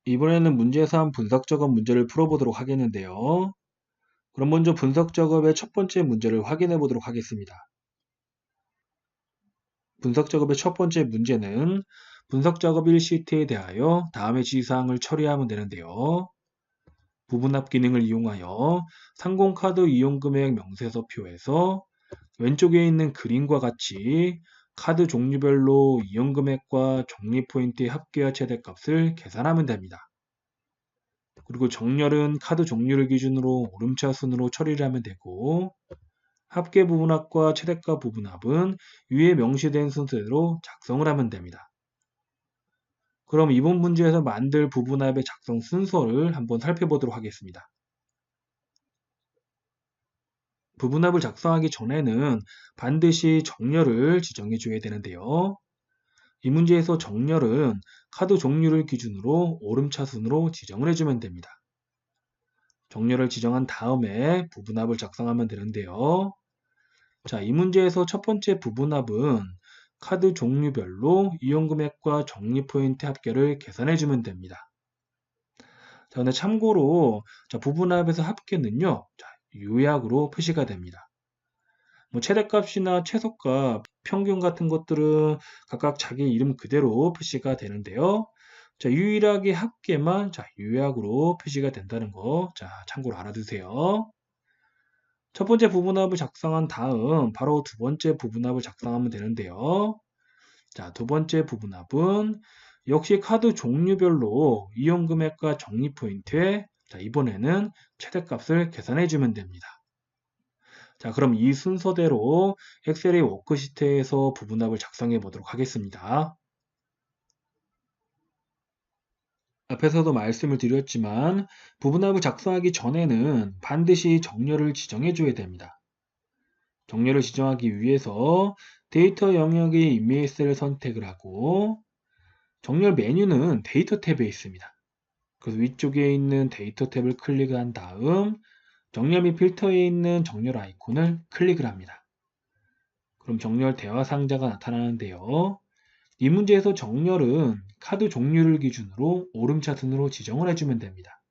이번에는 문제에서 한 분석 작업 문제를 풀어보도록 하겠는데요. 그럼 먼저 분석 작업의 첫 번째 문제를 확인해 보도록 하겠습니다. 분석 작업의 첫 번째 문제는 분석 작업 1시트에 대하여 다음의 지시사항을 처리하면 되는데요. 부분합 기능을 이용하여 상공카드 이용금액 명세서표에서 왼쪽에 있는 그림과 같이 카드 종류별로 이용금액과 적립포인트의 합계와 최대값을 계산하면 됩니다. 그리고 정렬은 카드 종류를 기준으로 오름차순으로 처리를 하면 되고, 합계 부분합과 최대값 부분합은 위에 명시된 순서대로 작성을 하면 됩니다. 그럼 이번 문제에서 만들 부분합의 작성 순서를 한번 살펴보도록 하겠습니다. 부분합을 작성하기 전에는 반드시 정렬을 지정해 줘야 되는데요. 이 문제에서 정렬은 카드 종류를 기준으로 오름차순으로 지정을 해주면 됩니다. 정렬을 지정한 다음에 부분합을 작성하면 되는데요. 자, 이 문제에서 첫 번째 부분합은 카드 종류별로 이용금액과 적립포인트 합계를 계산해주면 됩니다. 자, 근데 참고로 부분합에서 합계는요, 요약으로 표시가 됩니다. 최대값이나 최소값, 평균 같은 것들은 각각 자기 이름 그대로 표시가 되는데요. 자, 유일하게 합계만 요약으로 표시가 된다는 거 참고로 알아두세요. 첫 번째 부분합을 작성한 다음 바로 두 번째 부분합을 작성하면 되는데요. 자, 두 번째 부분합은 역시 카드 종류별로 이용금액과 적립포인트에 이번에는 최대값을 계산해 주면 됩니다. 자, 그럼 이 순서대로 엑셀의 워크시트에서 부분합을 작성해 보도록 하겠습니다. 앞에서도 말씀을 드렸지만 부분합을 작성하기 전에는 반드시 정렬을 지정해 줘야 됩니다. 정렬을 지정하기 위해서 데이터 영역의 이메일 셀을 선택을 하고 정렬 메뉴는 데이터 탭에 있습니다. 그래서 위쪽에 있는 데이터 탭을 클릭한 다음 정렬 및 필터에 있는 정렬 아이콘을 클릭을 합니다. 그럼 정렬 대화 상자가 나타나는데요. 이 문제에서 정렬은 카드 종류를 기준으로 오름차순으로 지정을 해주면 됩니다.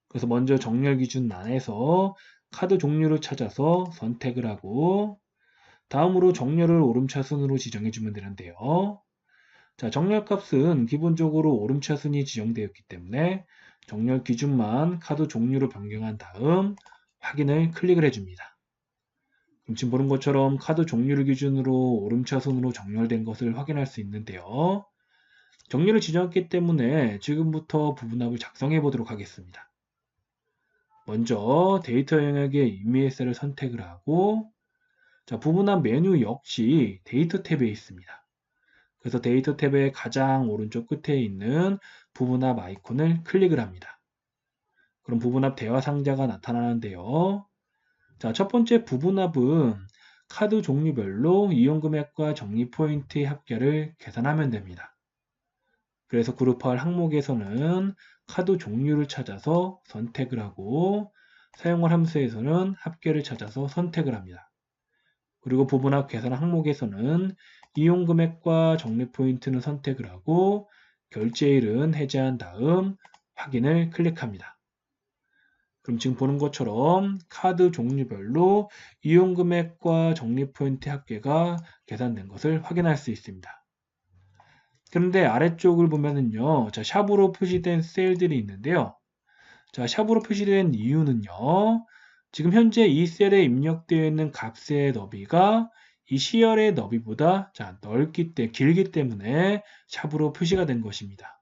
그래서 먼저 정렬 기준 안에서 카드 종류를 찾아서 선택을 하고 다음으로 정렬을 오름차순으로 지정해주면 되는데요. 자, 정렬 값은 기본적으로 오름차순이 지정되었기 때문에 정렬 기준만 카드 종류로 변경한 다음 확인을 클릭을 해줍니다. 지금 보는 것처럼 카드 종류를 기준으로 오름차순으로 정렬된 것을 확인할 수 있는데요. 정렬을 지정했기 때문에 지금부터 부분합을 작성해 보도록 하겠습니다. 먼저 데이터 영역의 이메일 셀을 선택을 하고 자, 부분합 메뉴 역시 데이터 탭에 있습니다. 그래서 데이터 탭의 가장 오른쪽 끝에 있는 부분합 아이콘을 클릭을 합니다. 그럼 부분합 대화 상자가 나타나는데요. 자, 첫 번째 부분합은 카드 종류별로 이용금액과 적립포인트의 합계를 계산하면 됩니다. 그래서 그룹할 항목에서는 카드 종류를 찾아서 선택을 하고 사용할 함수에서는 합계를 찾아서 선택을 합니다. 그리고 부분합 계산 항목에서는 이용금액과 적립포인트는 선택을 하고 결제일은 해제한 다음 확인을 클릭합니다. 그럼 지금 보는 것처럼 카드 종류별로 이용금액과 적립포인트 합계가 계산된 것을 확인할 수 있습니다. 그런데 아래쪽을 보면은요, 자, 샵으로 표시된 셀들이 있는데요. 자, 샵으로 표시된 이유는요, 지금 현재 이 셀에 입력되어 있는 값의 너비가 이 시열의 너비보다 길기 때문에 샵으로 표시가 된 것입니다.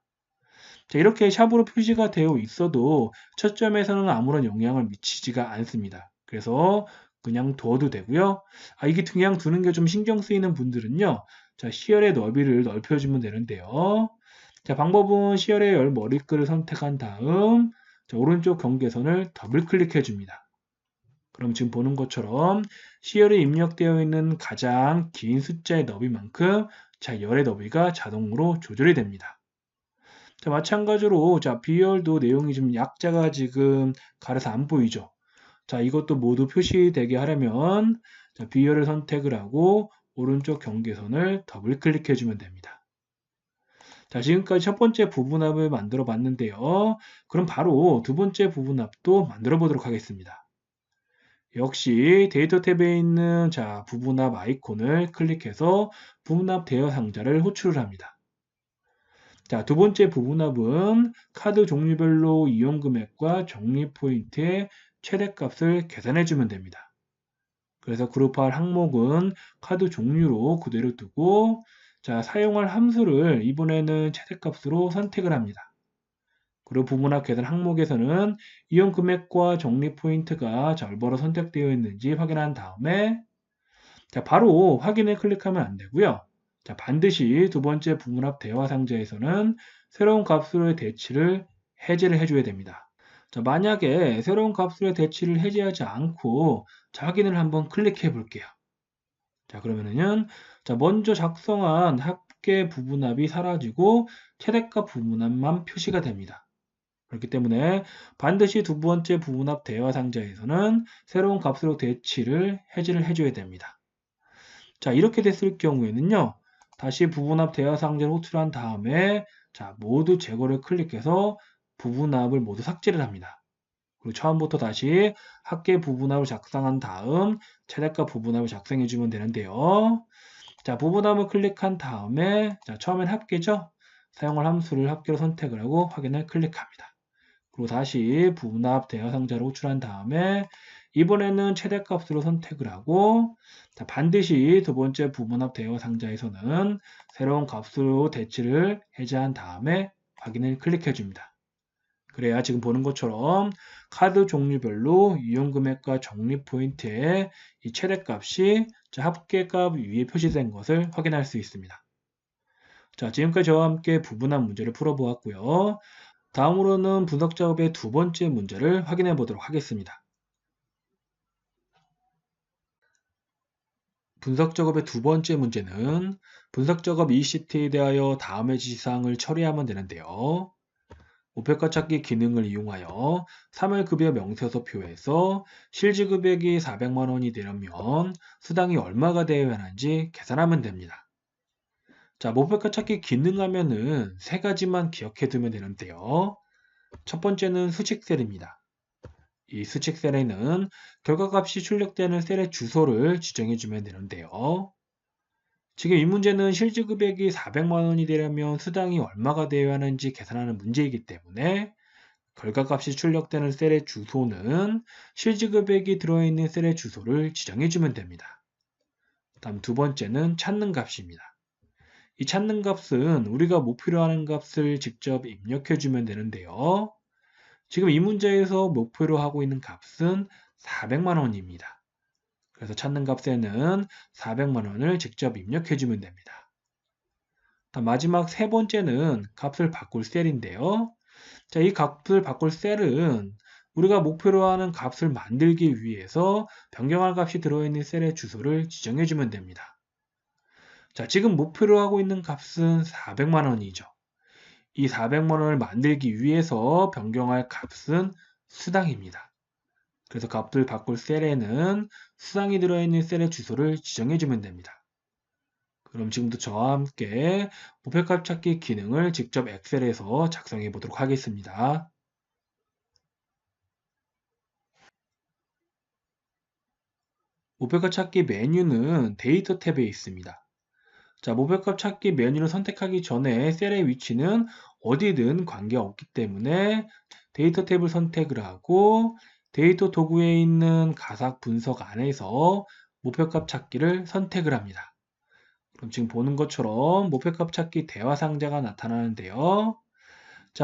자, 이렇게 샵으로 표시가 되어 있어도 첫 점에서는 아무런 영향을 미치지가 않습니다. 그래서 그냥 둬도 되고요. 이게 그냥 두는 게 좀 신경 쓰이는 분들은요. 자, 시열의 너비를 넓혀주면 되는데요. 자, 방법은 시열의 열 머리글을 선택한 다음 자, 오른쪽 경계선을 더블 클릭해 줍니다. 그럼 지금 보는 것처럼 시열에 입력되어 있는 가장 긴 숫자의 너비만큼 자, 열의 너비가 자동으로 조절이 됩니다. 자, 마찬가지로 비열도 내용이 좀 약자가 지금 가려서 안 보이죠. 자, 이것도 모두 표시되게 하려면 비열을 선택을 하고 오른쪽 경계선을 더블 클릭해 주면 됩니다. 자, 지금까지 첫 번째 부분합을 만들어 봤는데요. 그럼 바로 두 번째 부분합도 만들어 보도록 하겠습니다. 역시 데이터 탭에 있는 부분합 아이콘을 클릭해서 부분합 대여 상자를 호출을 합니다. 자, 두 번째 부분합은 카드 종류별로 이용 금액과 적립 포인트의 최대값을 계산해 주면 됩니다. 그래서 그룹할 항목은 카드 종류로 그대로 두고 사용할 함수를 이번에는 최대값으로 선택을 합니다. 그리고 부분합 계산 항목에서는 이용 금액과 적립 포인트가 얼마로 선택되어 있는지 확인한 다음에 바로 확인을 클릭하면 안 되고요. 반드시 두 번째 부분합 대화 상자에서는 새로운 값으로의 대치를 해제를 해줘야 됩니다. 만약에 새로운 값으로의 대치를 해제하지 않고 확인을 한번 클릭해 볼게요. 그러면은 먼저 작성한 합계 부분합이 사라지고 최대값 부분합만 표시가 됩니다. 그렇기 때문에 반드시 두 번째 부분합 대화 상자에서는 새로운 값으로 대치를 해제를 해줘야 됩니다. 이렇게 됐을 경우에는요, 다시 부분합 대화 상자를 호출한 다음에 모두 제거를 클릭해서 부분합을 모두 삭제를 합니다. 그리고 처음부터 다시 합계 부분합을 작성한 다음 최대값 부분합을 작성해 주면 되는데요. 부분합을 클릭한 다음에 처음엔 합계죠. 사용할 함수를 합계로 선택을 하고 확인을 클릭합니다. 그리고 다시 부분합 대화 상자를 호출한 다음에 이번에는 최대값으로 선택을 하고 반드시 두 번째 부분합 대화 상자에서는 새로운 값으로 대치를 해제한 다음에 확인을 클릭해 줍니다. 그래야 지금 보는 것처럼 카드 종류별로 이용 금액과 적립 포인트의 이 최대값이 합계값 위에 표시된 것을 확인할 수 있습니다. 지금까지 저와 함께 부분합 문제를 풀어보았고요. 다음으로는 분석 작업의 두 번째 문제를 확인해 보도록 하겠습니다. 분석 작업의 두 번째 문제는 분석 작업 ECT에 대하여 다음의 지시사항을 처리하면 되는데요. 목표가 찾기 기능을 이용하여 3월 급여 명세서표에서 실질 금액이 400만 원이 되려면 수당이 얼마가 되어야 하는지 계산하면 됩니다. 목표가 찾기 기능 하면은 세 가지만 기억해 두면 되는데요. 첫 번째는 수칙셀입니다. 이 수칙셀에는 결과값이 출력되는 셀의 주소를 지정해 주면 되는데요. 지금 이 문제는 실질 금액이 400만 원이 되려면 수당이 얼마가 되어야 하는지 계산하는 문제이기 때문에 결과값이 출력되는 셀의 주소는 실질 금액이 들어있는 셀의 주소를 지정해 주면 됩니다. 다음 두 번째는 찾는 값입니다. 이 찾는 값은 우리가 목표로 하는 값을 직접 입력해 주면 되는데요. 지금 이 문제에서 목표로 하고 있는 값은 400만 원입니다. 그래서 찾는 값에는 400만 원을 직접 입력해 주면 됩니다. 마지막 세 번째는 값을 바꿀 셀인데요. 이 값을 바꿀 셀은 우리가 목표로 하는 값을 만들기 위해서 변경할 값이 들어있는 셀의 주소를 지정해 주면 됩니다. 지금 목표로 하고 있는 값은 400만 원이죠. 이 400만 원을 만들기 위해서 변경할 값은 수당입니다. 그래서 값을 바꿀 셀에는 수당이 들어있는 셀의 주소를 지정해 주면 됩니다. 그럼 지금부터 저와 함께 목표값 찾기 기능을 직접 엑셀에서 작성해 보도록 하겠습니다. 목표값 찾기 메뉴는 데이터 탭에 있습니다. 목표값 찾기 메뉴를 선택하기 전에 셀의 위치는 어디든 관계없기 때문에 데이터 탭을 선택을 하고 데이터 도구에 있는 가삭 분석 안에서 목표값 찾기를 선택을 합니다. 그럼 지금 보는 것처럼 목표값 찾기 대화 상자가 나타나는데요.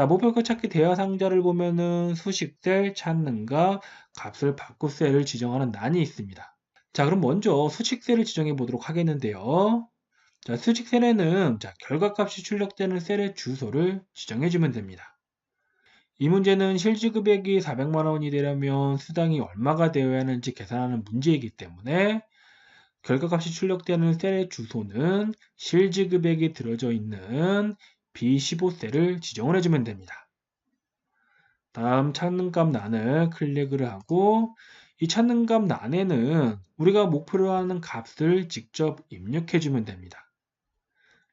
목표값 찾기 대화 상자를 보면은 수식셀, 찾는 값, 값을 바꿀 셀을 지정하는 란이 있습니다. 그럼 먼저 수식셀을 지정해 보도록 하겠는데요. 수식셀에는 결과값이 출력되는 셀의 주소를 지정해 주면 됩니다. 이 문제는 실질 금액이 400만 원이 되려면 수당이 얼마가 되어야 하는지 계산하는 문제이기 때문에 결과값이 출력되는 셀의 주소는 실질 금액이 들어져 있는 B15셀을 지정을 해주면 됩니다. 다음 찾는 값 란을 클릭을 하고 이 찾는 값 란에는 우리가 목표로 하는 값을 직접 입력해 주면 됩니다.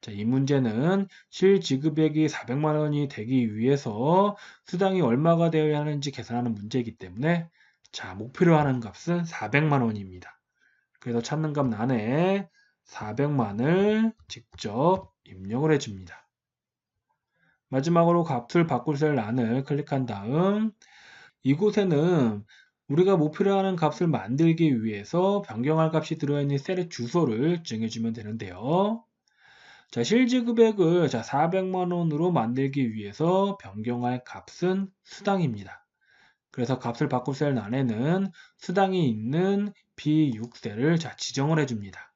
자, 이 문제는 실지급액이 400만 원이 되기 위해서 수당이 얼마가 되어야 하는지 계산하는 문제이기 때문에 자, 목표로 하는 값은 400만 원입니다. 그래서 찾는 값 난에 400만을 직접 입력을 해줍니다. 마지막으로 값을 바꿀 셀 란을 클릭한 다음 이곳에는 우리가 목표로 하는 값을 만들기 위해서 변경할 값이 들어있는 셀의 주소를 정해주면 되는데요. 자, 실지급액을 400만 원으로 만들기 위해서 변경할 값은 수당입니다. 그래서 값을 바꿀 셀 안에는 수당이 있는 B6셀을 지정을 해줍니다.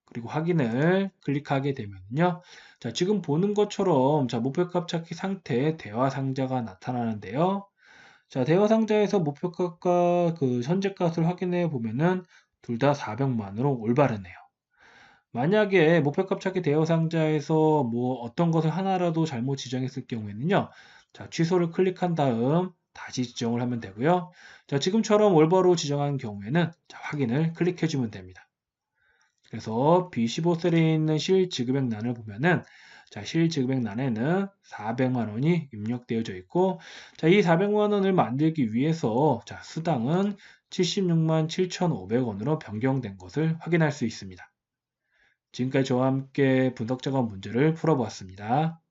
그리고 확인을 클릭하게 되면요. 자, 지금 보는 것처럼 목표값 찾기 상태 대화 상자가 나타나는데요. 자, 대화 상자에서 목표값과 그 현재값을 확인해 보면은 둘 다 400만으로 올바르네요. 만약에 목표값 찾기 대화 상자에서 뭐 어떤 것을 하나라도 잘못 지정했을 경우에는요. 자, 취소를 클릭한 다음 다시 지정을 하면 되고요. 자, 지금처럼 올바로 지정한 경우에는 확인을 클릭해 주면 됩니다. 그래서 B15셀에 있는 실지급액란을 보면은 실지급액란에는 400만 원이 입력되어져 있고 이 400만 원을 만들기 위해서 수당은 76만 7,500원으로 변경된 것을 확인할 수 있습니다. 지금까지 저와 함께 분석 작업 문제를 풀어보았습니다.